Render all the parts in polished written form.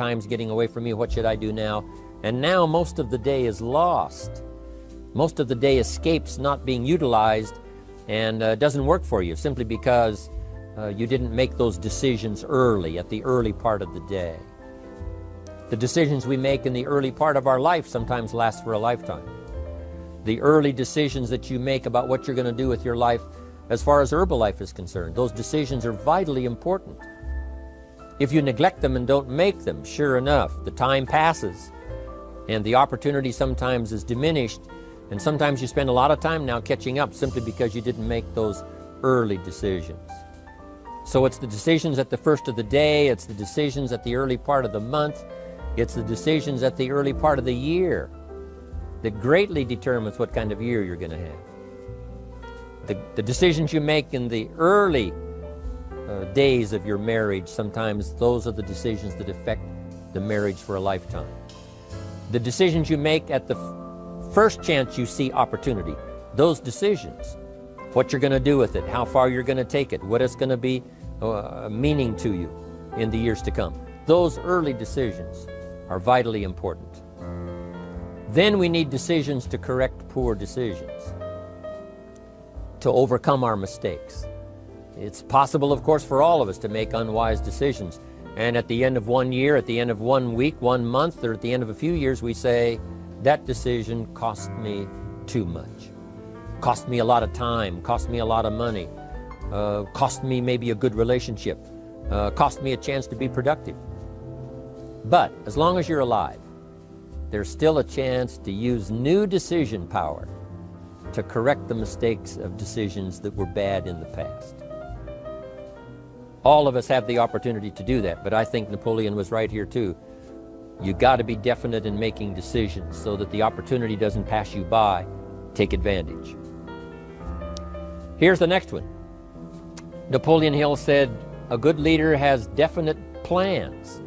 time's getting away from me. What should I do now? And now most of the day is lost. Most of the day escapes not being utilized and doesn't work for you simply because you didn't make those decisions early, at the early part of the day. The decisions we make in the early part of our life sometimes last for a lifetime. The early decisions that you make about what you're going to do with your life as far as Herbalife is concerned, those decisions are vitally important. If you neglect them and don't make them, sure enough, the time passes and the opportunity sometimes is diminished, and sometimes you spend a lot of time now catching up simply because you didn't make those early decisions. So it's the decisions at the first of the day, it's the decisions at the early part of the month, it's the decisions at the early part of the year that greatly determines what kind of year you're going to have. The decisions you make in the early days of your marriage, sometimes those are the decisions that affect the marriage for a lifetime. The decisions you make at the first chance you see opportunity, those decisions, what you're going to do with it, how far you're going to take it, what it's going to be meaning to you in the years to come. Those early decisions are vitally important. Then we need decisions to correct poor decisions, to overcome our mistakes. It's possible, of course, for all of us to make unwise decisions. And at the end of one year, at the end of 1 week, 1 month, or at the end of a few years, we say, that decision cost me too much. Cost me a lot of time, cost me a lot of money, cost me maybe a good relationship, cost me a chance to be productive. But as long as you're alive, there's still a chance to use new decision power to correct the mistakes of decisions that were bad in the past. All of us have the opportunity to do that, but I think Napoleon was right here too. You got to be definite in making decisions so that the opportunity doesn't pass you by. Take advantage. Here's the next one. Napoleon Hill said, a good leader has definite plans.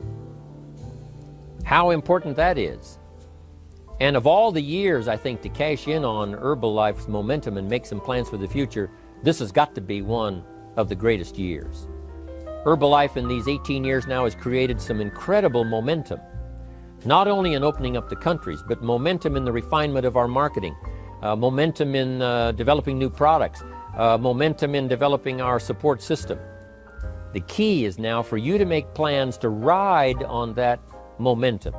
How important that is. And of all the years, I think, to cash in on Herbalife's momentum and make some plans for the future, this has got to be one of the greatest years. Herbalife in these 18 years now has created some incredible momentum, not only in opening up the countries, but momentum in the refinement of our marketing, momentum in developing new products, momentum in developing our support system. The key is now for you to make plans to ride on that momentum.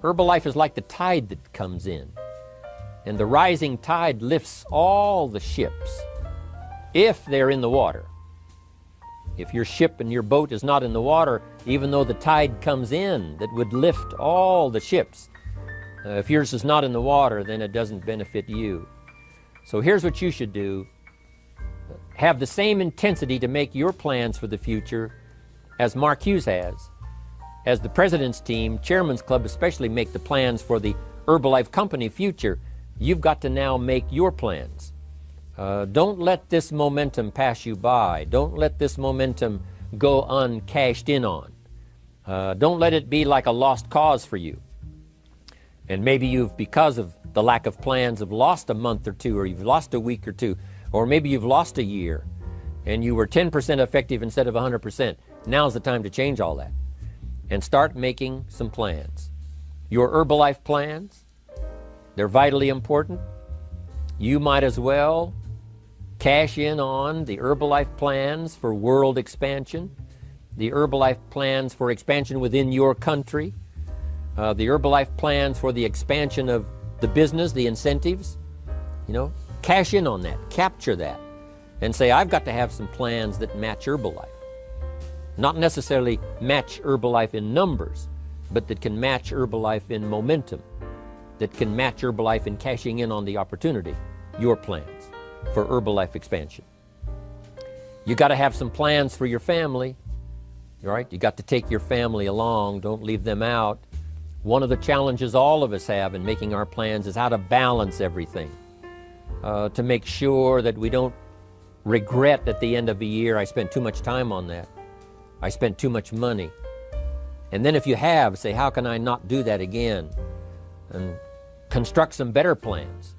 Herbalife is like the tide that comes in, and the rising tide lifts all the ships, if they're in the water. If your ship and your boat is not in the water, even though the tide comes in that would lift all the ships, if yours is not in the water, then it doesn't benefit you. So here's what you should do. Have the same intensity to make your plans for the future as Mark Hughes has. As the President's team, Chairman's Club especially, make the plans for the Herbalife Company future, you've got to now make your plans. Don't let this momentum pass you by. Don't let this momentum go uncashed in on. Don't let it be like a lost cause for you. And maybe you've, because of the lack of plans, have lost a month or two, or you've lost a week or two, or maybe you've lost a year, and you were 10% effective instead of 100%. Now's the time to change all that and start making some plans. Your Herbalife plans, they're vitally important. You might as well cash in on the Herbalife plans for world expansion, the Herbalife plans for expansion within your country, the Herbalife plans for the expansion of the business, the incentives. Cash in on that, capture that, and say, I've got to have some plans that match Herbalife. Not necessarily match Herbalife in numbers, but that can match Herbalife in momentum, that can match Herbalife in cashing in on the opportunity, your plans for Herbalife expansion. You got to have some plans for your family, all right? You got to take your family along, don't leave them out. One of the challenges all of us have in making our plans is how to balance everything, to make sure that we don't regret at the end of the year, I spent too much time on that. I spent too much money. And then if you have, say, how can I not do that again? And construct some better plans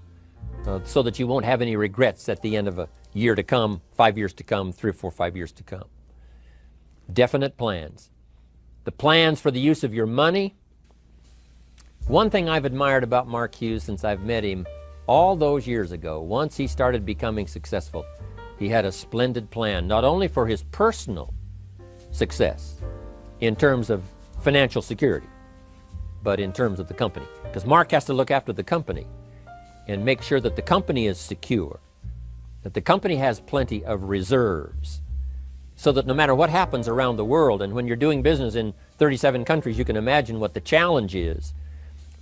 so that you won't have any regrets at the end of a year to come, 5 years to come, 3 or 4, 5 years to come. Definite plans. The plans for the use of your money. One thing I've admired about Mark Hughes since I've met him all those years ago, once he started becoming successful, he had a splendid plan, not only for his personal success in terms of financial security, but in terms of the company. Because Mark has to look after the company and make sure that the company is secure, that the company has plenty of reserves, so that no matter what happens around the world, and when you're doing business in 37 countries, you can imagine what the challenge is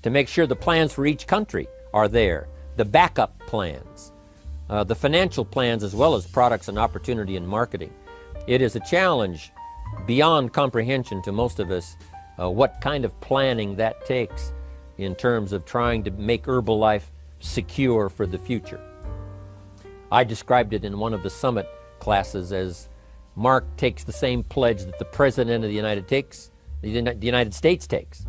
to make sure the plans for each country are there, the backup plans, the financial plans, as well as products and opportunity and marketing. It is a challenge beyond comprehension to most of us, what kind of planning that takes in terms of trying to make Herbalife secure for the future. I described it in one of the summit classes as Mark takes the same pledge that the President of the United States takes,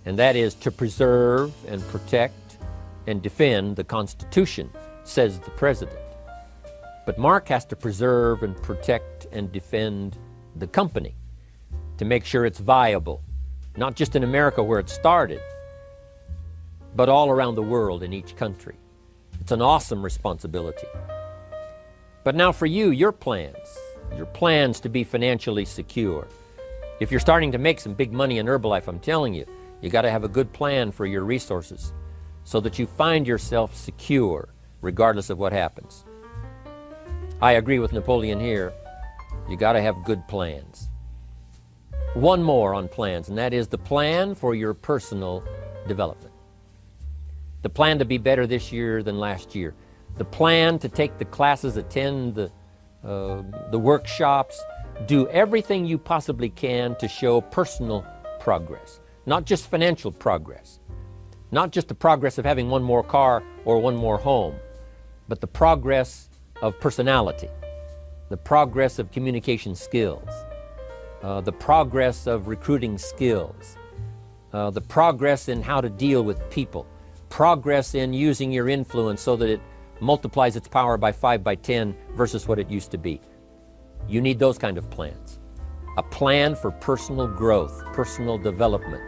and that is to preserve and protect and defend the Constitution, says the President. But Mark has to preserve and protect and defend the company to make sure it's viable, not just in America where it started, but all around the world in each country. It's an awesome responsibility. But now for you, your plans to be financially secure. If you're starting to make some big money in Herbalife, I'm telling you, you got to have a good plan for your resources so that you find yourself secure regardless of what happens. I agree with Napoleon here. You got to have good plans. One more on plans, and that is the plan for your personal development. The plan to be better this year than last year. The plan to take the classes, attend the workshops, do everything you possibly can to show personal progress, not just financial progress, not just the progress of having one more car or one more home, but the progress of personality, the progress of communication skills, the progress of recruiting skills, the progress in how to deal with people, progress in using your influence so that it multiplies its power by 5 by 10 versus what it used to be. You need those kind of plans. A plan for personal growth, personal development.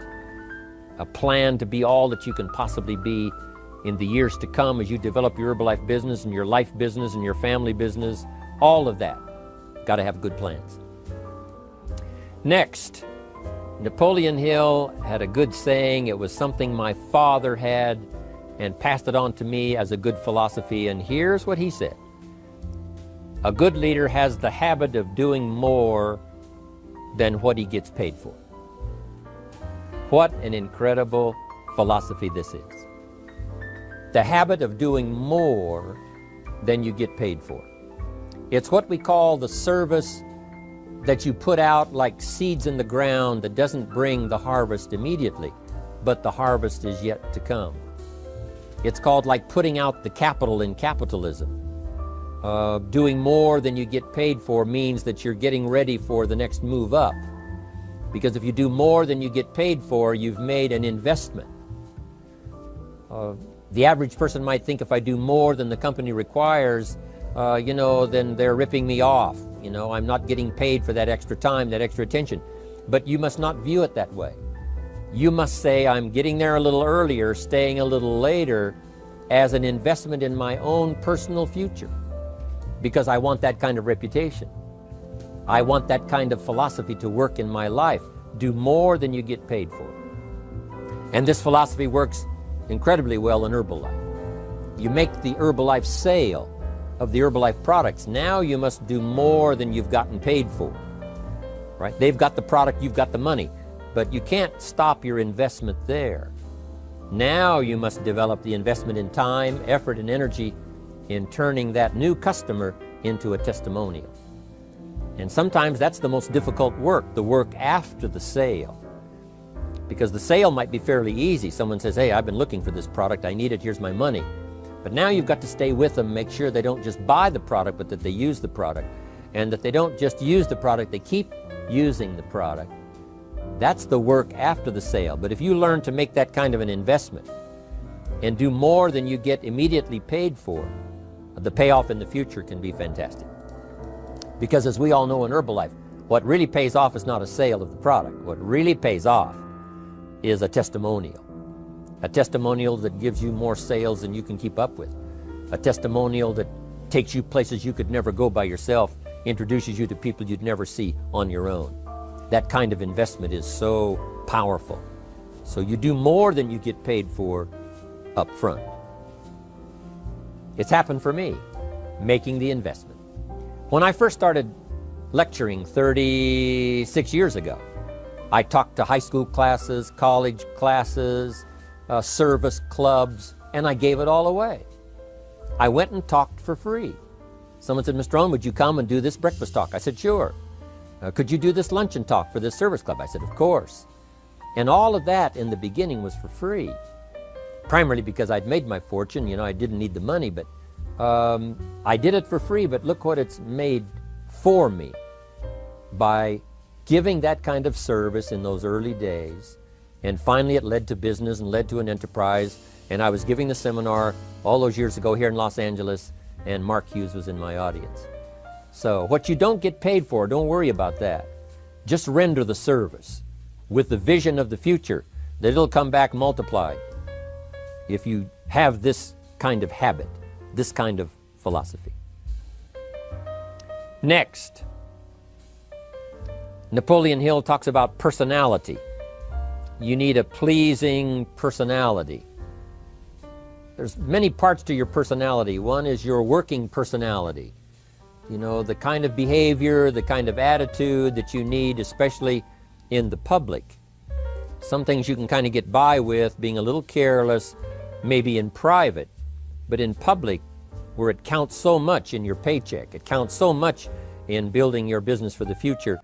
A plan to be all that you can possibly be in the years to come as you develop your Herbalife business and your life business and your family business. All of that. Got to have good plans. Next, Napoleon Hill had a good saying. It was something my father had and passed it on to me as a good philosophy. And here's what he said. A good leader has the habit of doing more than what he gets paid for. What an incredible philosophy this is. The habit of doing more than you get paid for. It's what we call the service that you put out like seeds in the ground that doesn't bring the harvest immediately, but the harvest is yet to come. It's called like putting out the capital in capitalism. Doing more than you get paid for means that you're getting ready for the next move up. Because if you do more than you get paid for, you've made an investment. The average person might think if I do more than the company requires, then they're ripping me off. I'm not getting paid for that extra time, that extra attention. But you must not view it that way. You must say, I'm getting there a little earlier, staying a little later, as an investment in my own personal future. Because I want that kind of reputation. I want that kind of philosophy to work in my life. Do more than you get paid for. And this philosophy works incredibly well in Herbalife. You make the Herbalife sale of the Herbalife products. Now you must do more than you've gotten paid for. Right? They've got the product, you've got the money. But you can't stop your investment there. Now you must develop the investment in time, effort, and energy in turning that new customer into a testimonial. And sometimes that's the most difficult work, the work after the sale. Because the sale might be fairly easy. Someone says, hey, I've been looking for this product, I need it, here's my money. But now you've got to stay with them, make sure they don't just buy the product, but that they use the product. And that they don't just use the product, they keep using the product. That's the work after the sale. But if you learn to make that kind of an investment and do more than you get immediately paid for, the payoff in the future can be fantastic. Because as we all know in Herbalife, What really pays off is not a sale of the product. What really pays off is a testimonial. A testimonial that gives you more sales than you can keep up with. A testimonial that takes you places you could never go by yourself, introduces you to people you'd never see on your own. That kind of investment is so powerful. So you do more than you get paid for up front. It's happened for me, making the investment. When I first started lecturing 36 years ago, I talked to high school classes, college classes, service clubs, and I gave it all away. I went and talked for free. Someone said, Mr. Rohn, would you come and do this breakfast talk? I said, sure. Could you do this luncheon talk for this service club? I said, of course. And all of that in the beginning was for free. Primarily because I'd made my fortune, I didn't need the money, but I did it for free, but look what it's made for me by giving that kind of service in those early days. And finally it led to business and led to an enterprise. And I was giving the seminar all those years ago here in Los Angeles, and Mark Hughes was in my audience. So what you don't get paid for, don't worry about that. Just render the service with the vision of the future that it'll come back multiplied if you have this kind of habit, this kind of philosophy. Next, Napoleon Hill talks about personality. You need a pleasing personality. There's many parts to your personality. One is your working personality. The kind of behavior, the kind of attitude that you need, especially in the public. Some things you can kind of get by with being a little careless, maybe in private, but in public, where it counts so much in your paycheck, it counts so much in building your business for the future,